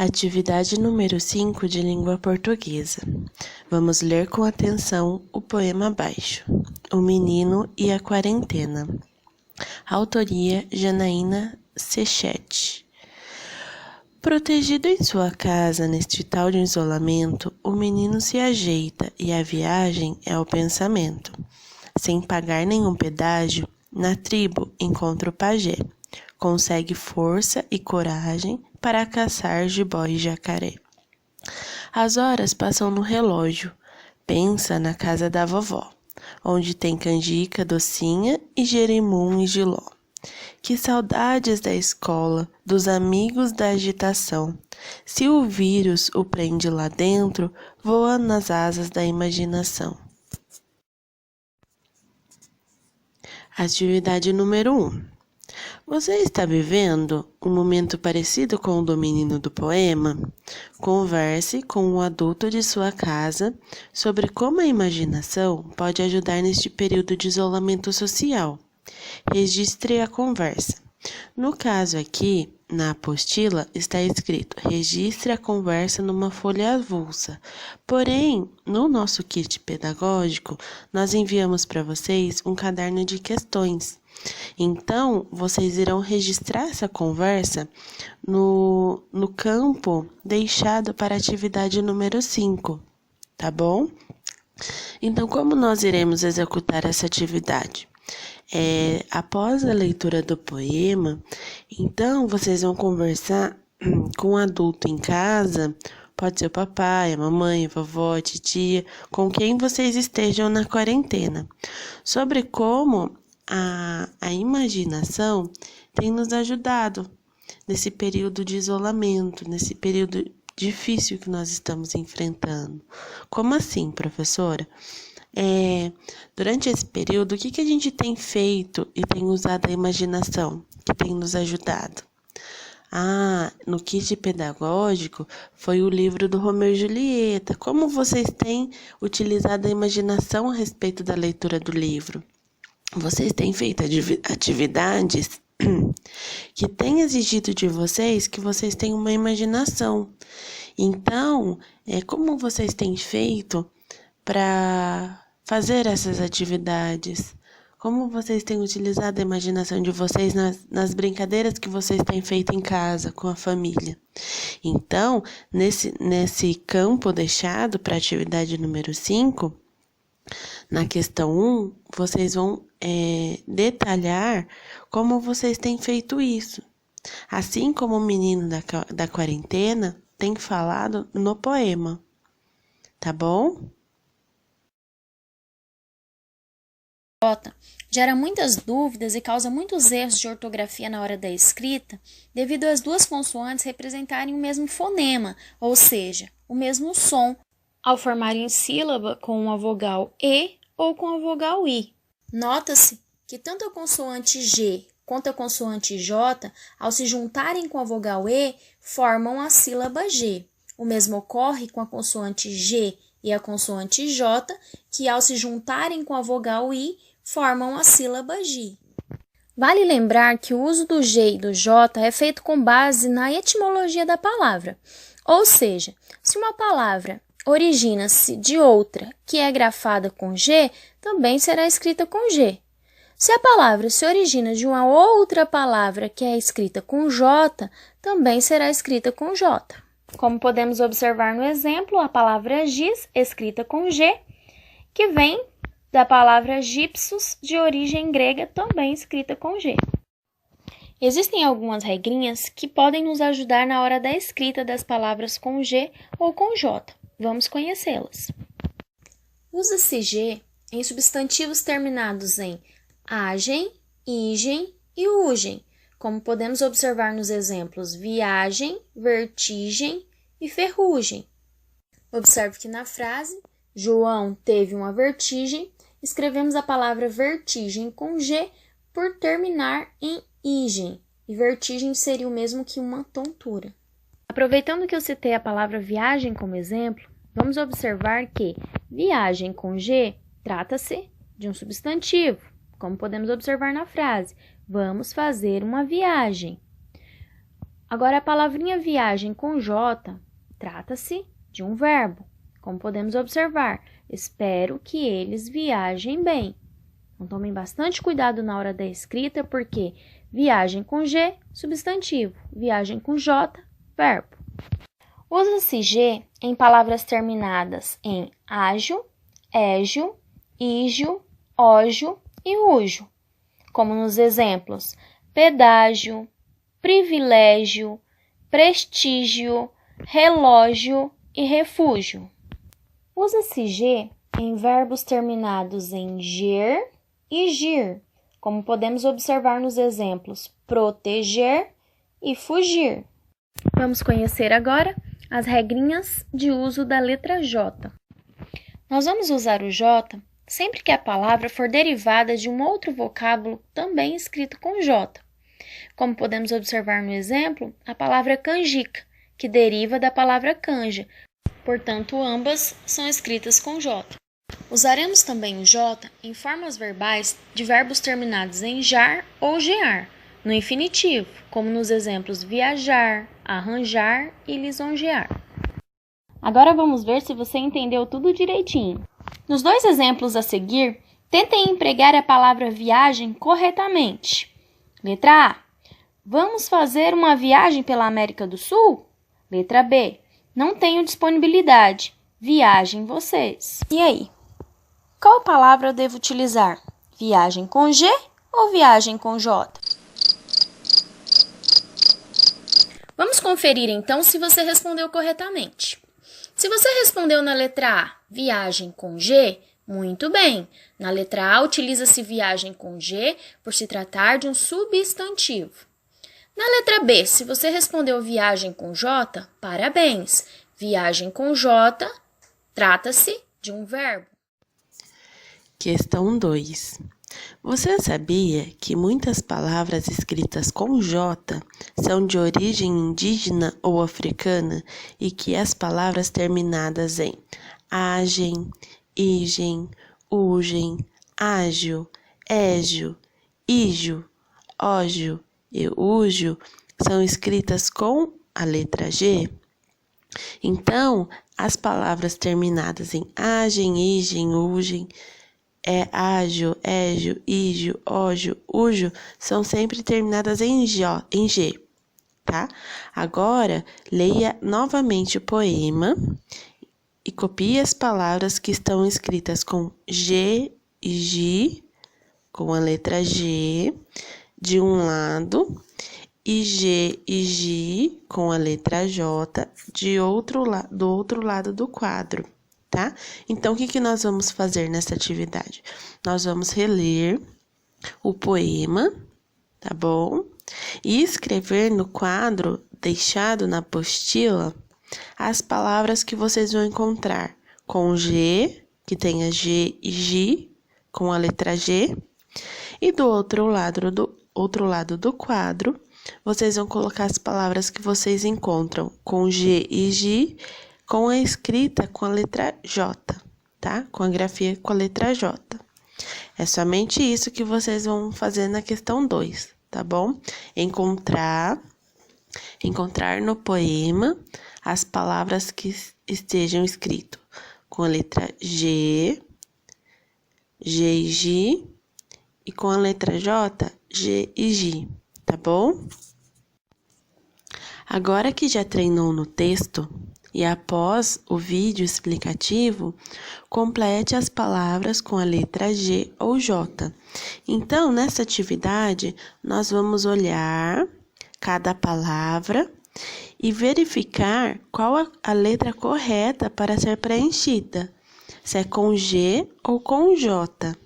Atividade número 5 de língua portuguesa. Vamos ler com atenção o poema abaixo. O menino e a quarentena. Autoria Janaína Sechete. Protegido em sua casa neste tal de isolamento, o menino se ajeita e a viagem é o pensamento. Sem pagar nenhum pedágio, na tribo encontra o pajé. Consegue força e coragem para caçar jiboia e jacaré. As horas passam no relógio, pensa na casa da vovó, onde tem canjica, docinha e jerimum e jiló. Que saudades da escola, dos amigos da agitação. Se o vírus o prende lá dentro, voa nas asas da imaginação. Atividade número 1. Você está vivendo um momento parecido com o do menino do poema? Converse com o adulto de sua casa sobre como a imaginação pode ajudar neste período de isolamento social. Registre a conversa. No caso aqui, na apostila, está escrito: registre a conversa numa folha avulsa. Porém, no nosso kit pedagógico, nós enviamos para vocês um caderno de questões. Então, vocês irão registrar essa conversa no campo deixado para a atividade número 5, tá bom? Então, como nós iremos executar essa atividade? Após a leitura do poema, então vocês vão conversar com um adulto em casa, pode ser o papai, a mamãe, a vovó, a titia, com quem vocês estejam na quarentena, sobre como a imaginação tem nos ajudado nesse período de isolamento, nesse período difícil que nós estamos enfrentando. Como assim, professora? Durante esse período, o que a gente tem feito e tem usado a imaginação, que tem nos ajudado? No kit pedagógico foi o livro do Romeu e Julieta. Como vocês têm utilizado a imaginação a respeito da leitura do livro? Vocês têm feito atividades que têm exigido de vocês que vocês tenham uma imaginação. Então, como vocês têm feito para fazer essas atividades? Como vocês têm utilizado a imaginação de vocês nas brincadeiras que vocês têm feito em casa, com a família? Então, nesse campo deixado para a atividade número 5, na questão 1, vocês vão detalhar como vocês têm feito isso. Assim como o menino da quarentena tem falado no poema. Tá bom? Gera muitas dúvidas e causa muitos erros de ortografia na hora da escrita, devido às duas consoantes representarem o mesmo fonema, ou seja, o mesmo som, ao formarem sílaba com a vogal E ou com a vogal I. Nota-se que tanto a consoante G quanto a consoante J, ao se juntarem com a vogal E, formam a sílaba G. O mesmo ocorre com a consoante G e a consoante J, que ao se juntarem com a vogal I, formam a sílaba G. Vale lembrar que o uso do G e do J é feito com base na etimologia da palavra. Ou seja, se uma palavra origina-se de outra que é grafada com G, também será escrita com G. Se a palavra se origina de uma outra palavra que é escrita com J, também será escrita com J. Como podemos observar no exemplo, a palavra giz, escrita com G, que vem da palavra gipsos, de origem grega, também escrita com G. Existem algumas regrinhas que podem nos ajudar na hora da escrita das palavras com G ou com J. Vamos conhecê-las. Usa-se G em substantivos terminados em agem, igem e ugem, como podemos observar nos exemplos viagem, vertigem e ferrugem. Observe que na frase João teve uma vertigem, escrevemos a palavra vertigem com G por terminar em igem, e vertigem seria o mesmo que uma tontura. Aproveitando que eu citei a palavra viagem como exemplo, vamos observar que viagem com G trata-se de um substantivo, como podemos observar na frase, vamos fazer uma viagem. Agora, a palavrinha viagem com J trata-se de um verbo. Como podemos observar, espero que eles viajem bem. Então, tomem bastante cuidado na hora da escrita, porque viagem com G, substantivo. Viagem com J, verbo. Usa-se G em palavras terminadas em ágio, égio, ígio, ógio e ujo, como nos exemplos pedágio, privilégio, prestígio, relógio e refúgio. Usa-se G em verbos terminados em ger e gir, como podemos observar nos exemplos proteger e fugir. Vamos conhecer agora as regrinhas de uso da letra J. Nós vamos usar o J sempre que a palavra for derivada de um outro vocábulo também escrito com J. Como podemos observar no exemplo, a palavra canjica, que deriva da palavra canja, portanto, ambas são escritas com J. Usaremos também o J em formas verbais de verbos terminados em jar ou gear, no infinitivo, como nos exemplos viajar, arranjar e lisonjear. Agora vamos ver se você entendeu tudo direitinho. Nos dois exemplos a seguir, tentem empregar a palavra viagem corretamente. Letra A. Vamos fazer uma viagem pela América do Sul? Letra B. Não tenho disponibilidade. Viajem vocês. E aí? Qual palavra eu devo utilizar? Viagem com G ou viagem com J? Vamos conferir então se você respondeu corretamente. Se você respondeu na letra A, viagem com G, muito bem. Na letra A, utiliza-se viagem com G por se tratar de um substantivo. Na letra B, se você respondeu viagem com J, parabéns. Viagem com J trata-se de um verbo. Questão 2. Você sabia que muitas palavras escritas com J são de origem indígena ou africana e que as palavras terminadas em agem, igem, ugem, ágio, égio, ígio, ógio e úgio são escritas com a letra G? Então, as palavras terminadas em agem, igem, ugem, ágio, égio, ígio, ógio, úgio são sempre terminadas em G, tá? Agora, leia novamente o poema e copie as palavras que estão escritas com G e G, com a letra G, de um lado, e G e G, com a letra J, do outro lado do quadro. Tá? Então, o que nós vamos fazer nessa atividade? Nós vamos reler o poema, tá bom? E escrever no quadro deixado na apostila as palavras que vocês vão encontrar com G, que tenha G e G, com a letra G. E do outro lado do quadro, vocês vão colocar as palavras que vocês encontram com G e G, com a escrita com a letra J, tá? Com a grafia com a letra J. É somente isso que vocês vão fazer na questão 2, tá bom? Encontrar no poema as palavras que estejam escritas com a letra G, G e G, e com a letra J, G e G, tá bom? Agora que já treinou no texto, e após o vídeo explicativo, complete as palavras com a letra G ou J. Então, nessa atividade, nós vamos olhar cada palavra e verificar qual a letra correta para ser preenchida, se é com G ou com J,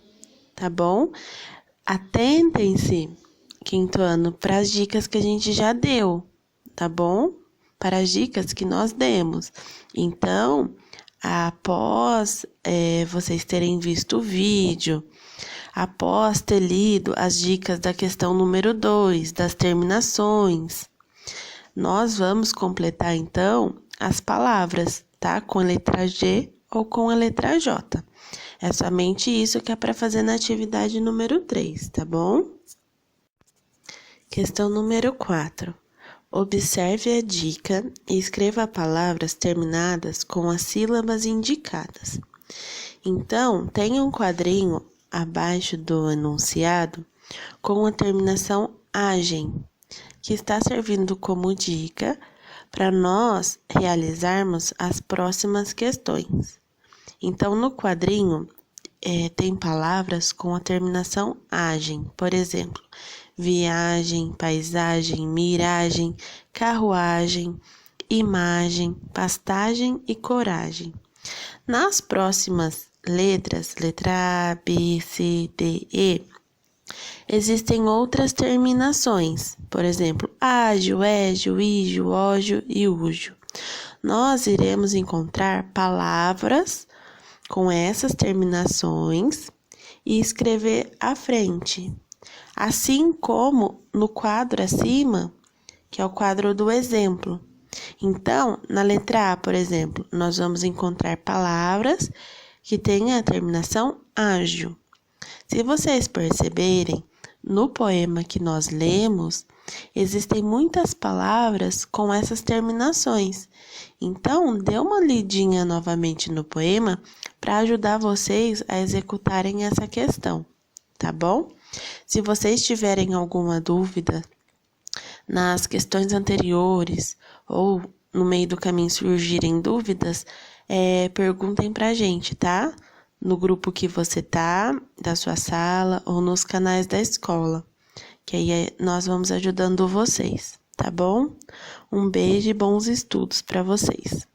tá bom? Atentem-se, quinto ano, para as dicas que a gente já deu, tá bom? Para as dicas que nós demos. Então, após vocês terem visto o vídeo, após ter lido as dicas da questão número 2, das terminações, nós vamos completar, então, as palavras, tá? Com a letra G ou com a letra J. É somente isso que é para fazer na atividade número 3, tá bom? Questão número 4. Observe a dica e escreva palavras terminadas com as sílabas indicadas. Então, tenha um quadrinho abaixo do enunciado com a terminação agem, que está servindo como dica para nós realizarmos as próximas questões. Então, no quadrinho, tem palavras com a terminação agem, por exemplo, viagem, paisagem, miragem, carruagem, imagem, pastagem e coragem. Nas próximas letras, letra A, B, C, D, E, existem outras terminações, por exemplo, ágil, égio, ígio, ógio e úgio. Nós iremos encontrar palavras com essas terminações e escrever à frente. Assim como no quadro acima, que é o quadro do exemplo. Então, na letra A, por exemplo, nós vamos encontrar palavras que têm a terminação ágil. Se vocês perceberem, no poema que nós lemos, existem muitas palavras com essas terminações. Então, dê uma lidinha novamente no poema para ajudar vocês a executarem essa questão, tá bom? Se vocês tiverem alguma dúvida nas questões anteriores ou no meio do caminho surgirem dúvidas, perguntem pra gente, tá? No grupo que você tá, da sua sala ou nos canais da escola, que aí nós vamos ajudando vocês, tá bom? Um beijo e bons estudos para vocês.